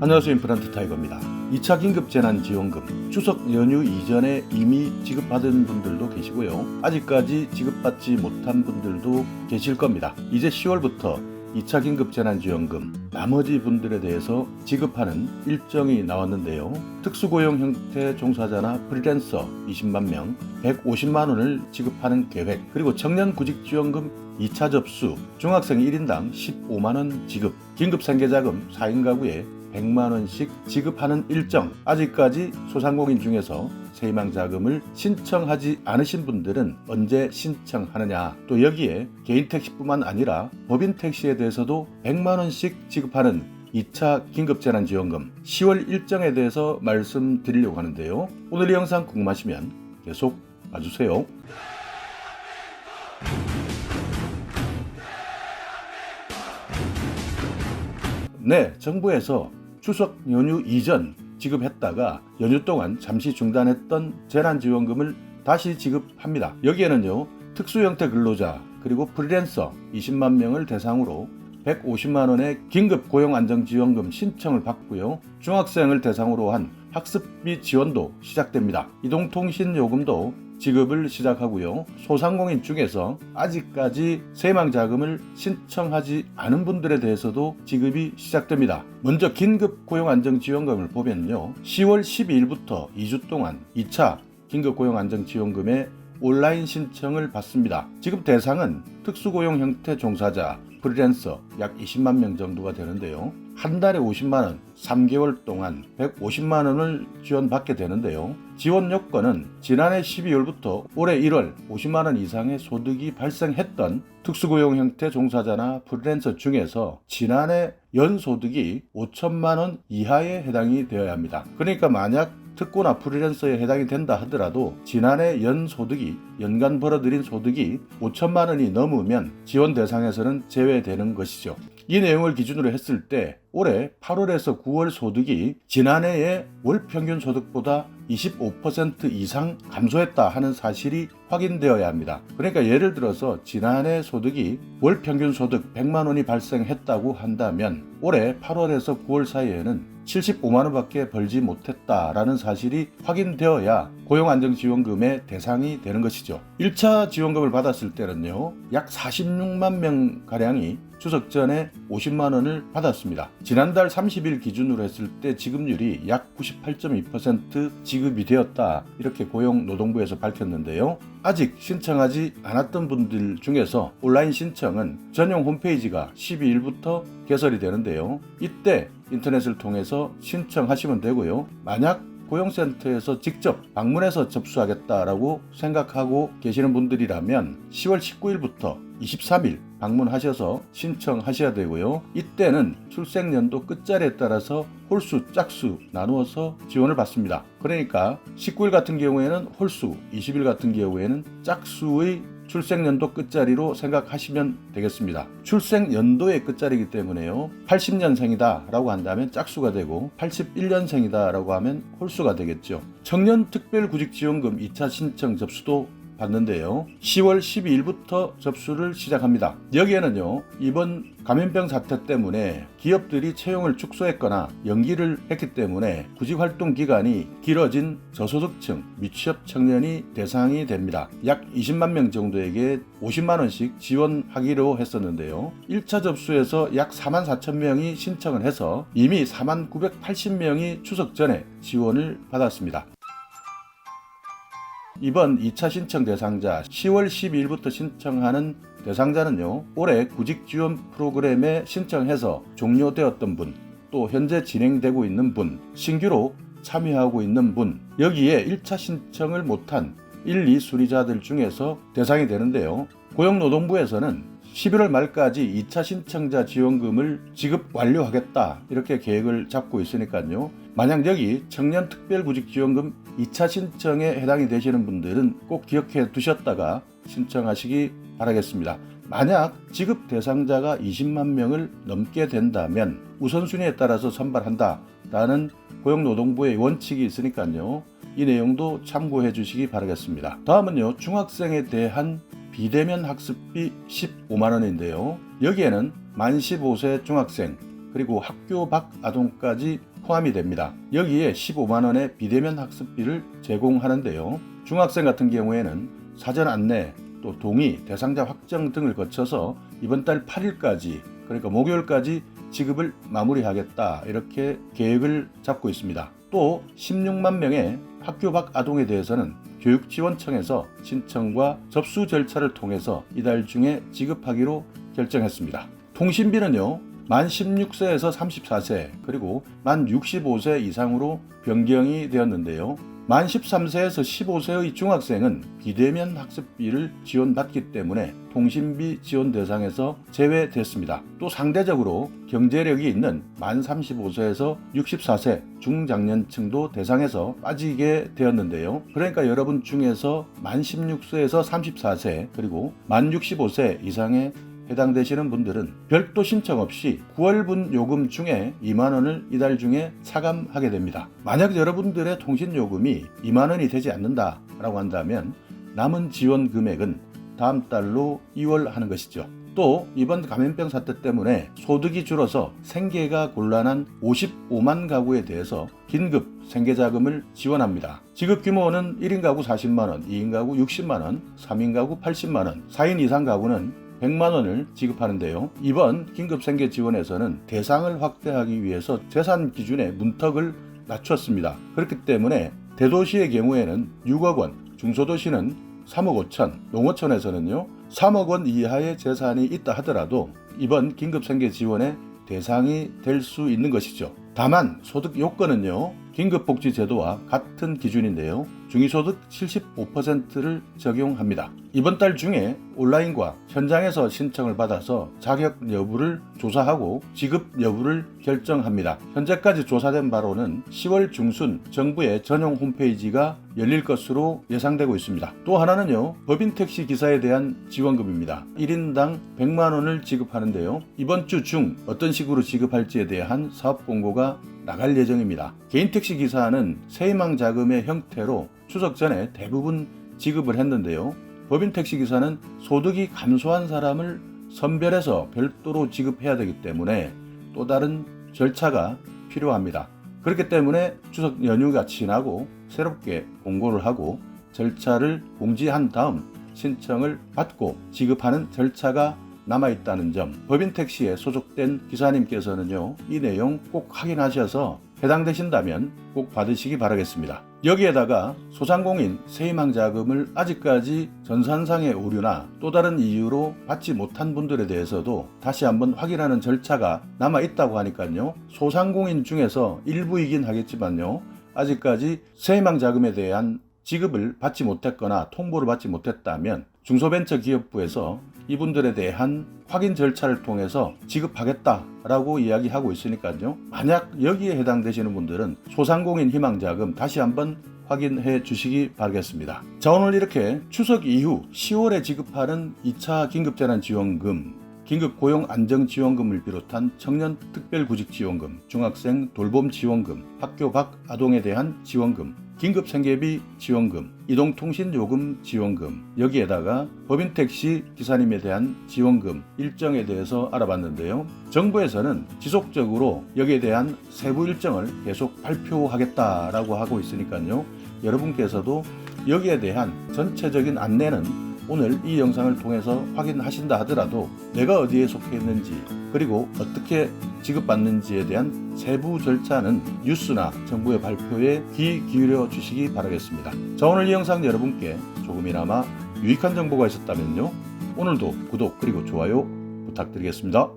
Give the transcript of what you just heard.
안녕하세요. 임플란트 타이거입니다. 2차 긴급재난지원금 추석 연휴 이전에 이미 지급받은 분들도 계시고요. 아직까지 지급받지 못한 분들도 계실 겁니다. 이제 10월부터 2차 긴급재난지원금 나머지 분들에 대해서 지급하는 일정이 나왔는데요. 특수고용 형태 종사자나 프리랜서 20만 명 150만 원을 지급하는 계획, 그리고 청년구직지원금 2차 접수, 중학생 1인당 15만 원 지급, 긴급생계자금 4인 가구에 100만 원씩 지급하는 일정, 아직까지 소상공인 중에서 세희망자금을 신청하지 않으신 분들은 언제 신청하느냐, 또 여기에 개인 택시뿐만 아니라 법인 택시에 대해서도 100만 원씩 지급하는 2차 긴급재난지원금 10월 일정에 대해서 말씀드리려고 하는데요. 오늘 이 영상 궁금하시면 계속 봐주세요. 네, 정부에서 추석 연휴 이전 지급했다가 연휴 동안 잠시 중단했던 재난지원금을 다시 지급합니다. 여기에는요, 특수형태 근로자 그리고 프리랜서 20만 명을 대상으로 150만 원의 긴급 고용안정지원금 신청을 받고요. 중학생을 대상으로 한 학습비 지원도 시작됩니다. 이동통신요금도 지급을 시작하고요. 소상공인 중에서 아직까지 세희망자금을 신청하지 않은 분들에 대해서도 지급이 시작됩니다. 먼저 긴급 고용안정지원금을 보면요, 10월 12일부터 2주 동안 2차 긴급 고용안정지원금의 온라인 신청을 받습니다. 지급 대상은 특수고용 형태 종사자, 프리랜서 약 20만 명 정도가 되는데요. 한 달에 50만 원, 3개월 동안 150만 원을 지원받게 되는데요. 지원 요건은 지난해 12월부터 올해 1월 50만 원 이상의 소득이 발생했던 특수고용 형태 종사자나 프리랜서 중에서 지난해 연소득이 5천만 원 이하에 해당이 되어야 합니다. 그러니까 만약 특고나 프리랜서에 해당이 된다 하더라도 지난해 연소득이, 연간 벌어들인 소득이 5천만 원이 넘으면 지원 대상에서는 제외되는 것이죠. 이 내용을 기준으로 했을 때 올해 8월에서 9월 소득이 지난해의 월 평균 소득보다 25% 이상 감소했다 하는 사실이 확인되어야 합니다. 그러니까 예를 들어서 지난해 소득이 월 평균 소득 100만 원이 발생했다고 한다면 올해 8월에서 9월 사이에는 75만 원밖에 벌지 못했다라는 사실이 확인되어야 고용안정지원금의 대상이 되는 것이죠. 1차 지원금을 받았을 때는요, 약 46만 명가량이 추석 전에 50만 원을 받았습니다. 지난달 30일 기준으로 했을 때 지급률이 약 98.2% 지급이 되었다, 이렇게 고용노동부에서 밝혔는데요. 아직 신청하지 않았던 분들 중에서 온라인 신청은 전용 홈페이지가 12일부터 개설이 되는데요. 이때 인터넷을 통해서 신청하시면 되고요. 만약 고용센터에서 직접 방문해서 접수하겠다라고 생각하고 계시는 분들이라면 10월 19일부터 23일 방문하셔서 신청하셔야 되고요. 이때는 출생연도 끝자리에 따라서 홀수, 짝수 나누어서 지원을 받습니다. 그러니까 19일 같은 경우에는 홀수, 20일 같은 경우에는 짝수의 출생연도 끝자리로 생각하시면 되겠습니다. 출생연도의 끝자리이기 때문에요, 80년생이다 라고 한다면 짝수가 되고 81년생이다 라고 하면 홀수가 되겠죠. 청년특별구직지원금 2차 신청 접수도 받는데요, 10월 12일부터 접수를 시작합니다. 여기에는요, 이번 감염병 사태 때문에 기업들이 채용을 축소했거나 연기를 했기 때문에 구직활동 기간이 길어진 저소득층, 미취업 청년이 대상이 됩니다. 약 20만 명 정도에게 50만 원씩 지원하기로 했었는데요. 1차 접수에서 약 4만 4천 명이 신청을 해서 이미 4만 980명이 추석 전에 지원을 받았습니다. 이번 2차 신청 대상자 10월 12일부터 신청하는 대상자는요, 올해 구직지원 프로그램에 신청해서 종료되었던 분, 또 현재 진행되고 있는 분, 신규로 참여하고 있는 분, 여기에 1차 신청을 못한 1, 2순위자들 중에서 대상이 되는데요. 고용노동부에서는 11월 말까지 2차 신청자 지원금을 지급 완료하겠다, 이렇게 계획을 잡고 있으니까요. 만약 여기 청년특별구직지원금 2차 신청에 해당이 되시는 분들은 꼭 기억해 두셨다가 신청하시기 바라겠습니다. 만약 지급 대상자가 20만 명을 넘게 된다면 우선순위에 따라서 선발한다라는 고용노동부의 원칙이 있으니까요. 이 내용도 참고해 주시기 바라겠습니다. 다음은요, 중학생에 대한 비대면 학습비 15만 원인데요. 여기에는 만 15세 중학생 그리고 학교 밖 아동까지 포함이 됩니다. 여기에 15만 원의 비대면 학습비를 제공하는데요. 중학생 같은 경우에는 사전 안내, 또 동의, 대상자 확정 등을 거쳐서 이번 달 8일까지, 그러니까 목요일까지 지급을 마무리하겠다, 이렇게 계획을 잡고 있습니다. 또 16만 명의 학교 밖 아동에 대해서는 교육지원청에서 신청과 접수 절차를 통해서 이달 중에 지급하기로 결정했습니다. 통신비는요, 만 16세에서 34세 그리고 만 65세 이상으로 변경이 되었는데요. 만 13세에서 15세의 중학생은 비대면 학습비를 지원받기 때문에 통신비 지원 대상에서 제외됐습니다. 또 상대적으로 경제력이 있는 만 35세에서 64세 중장년층도 대상에서 빠지게 되었는데요. 그러니까 여러분 중에서 만 16세에서 34세 그리고 만 65세 이상의 해당되시는 분들은 별도 신청 없이 9월분 요금 중에 2만 원을 이달 중에 차감하게 됩니다. 만약 여러분들의 통신 요금이 2만 원이 되지 않는다라고 한다면 남은 지원 금액은 다음 달로 2월 하는 것이죠. 또 이번 감염병 사태 때문에 소득이 줄어서 생계가 곤란한 55만 가구에 대해서 긴급 생계자금을 지원합니다. 지급 규모는 1인 가구 40만원, 2인 가구 60만원, 3인 가구 80만원, 4인 이상 가구는 100만 원을 지급하는데요. 이번 긴급생계 지원에서는 대상을 확대하기 위해서 재산 기준의 문턱을 낮췄습니다. 그렇기 때문에 대도시의 경우에는 6억 원, 중소도시는 3억 5천, 농어촌에서는요 3억 원 이하의 재산이 있다 하더라도 이번 긴급생계 지원의 대상이 될 수 있는 것이죠. 다만 소득 요건은요 긴급복지제도와 같은 기준인데요. 중위소득 75%를 적용합니다. 이번 달 중에 온라인과 현장에서 신청을 받아서 자격 여부를 조사하고 지급 여부를 결정합니다. 현재까지 조사된 바로는 10월 중순 정부의 전용 홈페이지가 열릴 것으로 예상되고 있습니다. 또 하나는요, 법인 택시 기사에 대한 지원금입니다. 1인당 100만 원을 지급하는데요. 이번 주 중 어떤 식으로 지급할지에 대한 사업 공고가 나갈 예정입니다. 개인 택시 기사는 세희망 자금의 형태로 추석 전에 대부분 지급을 했는데요. 법인 택시 기사는 소득이 감소한 사람을 선별해서 별도로 지급해야 되기 때문에 또 다른 절차가 필요합니다. 그렇기 때문에 추석 연휴가 지나고 새롭게 공고를 하고 절차를 공지한 다음 신청을 받고 지급하는 절차가 남아있다는 점, 법인 택시에 소속된 기사님께서는요, 이 내용 꼭 확인하셔서 해당되신다면 꼭 받으시기 바라겠습니다. 여기에다가 소상공인 세희망 자금을 아직까지 전산상의 오류나 또 다른 이유로 받지 못한 분들에 대해서도 다시 한번 확인하는 절차가 남아있다고 하니까요, 소상공인 중에서 일부이긴 하겠지만요, 아직까지 세희망 자금에 대한 지급을 받지 못했거나 통보를 받지 못했다면 중소벤처기업부에서 이분들에 대한 확인 절차를 통해서 지급하겠다라고 이야기하고 있으니까요. 만약 여기에 해당되시는 분들은 소상공인 희망자금 다시 한번 확인해 주시기 바라겠습니다. 자, 오늘 이렇게 추석 이후 10월에 지급하는 2차 긴급재난지원금, 긴급고용안정지원금을 비롯한 청년특별구직지원금, 중학생 돌봄지원금, 학교 밖 아동에 대한 지원금, 긴급생계비 지원금, 이동통신요금 지원금, 여기에다가 법인택시 기사님에 대한 지원금 일정에 대해서 알아봤는데요. 정부에서는 지속적으로 여기에 대한 세부 일정을 계속 발표하겠다라고 하고 있으니까요. 여러분께서도 여기에 대한 전체적인 안내는 오늘 이 영상을 통해서 확인하신다 하더라도 내가 어디에 속해 있는지 그리고 어떻게 지급받는지에 대한 세부 절차는 뉴스나 정부의 발표에 귀 기울여 주시기 바라겠습니다. 자, 오늘 이 영상 여러분께 조금이나마 유익한 정보가 있었다면요, 오늘도 구독 그리고 좋아요 부탁드리겠습니다.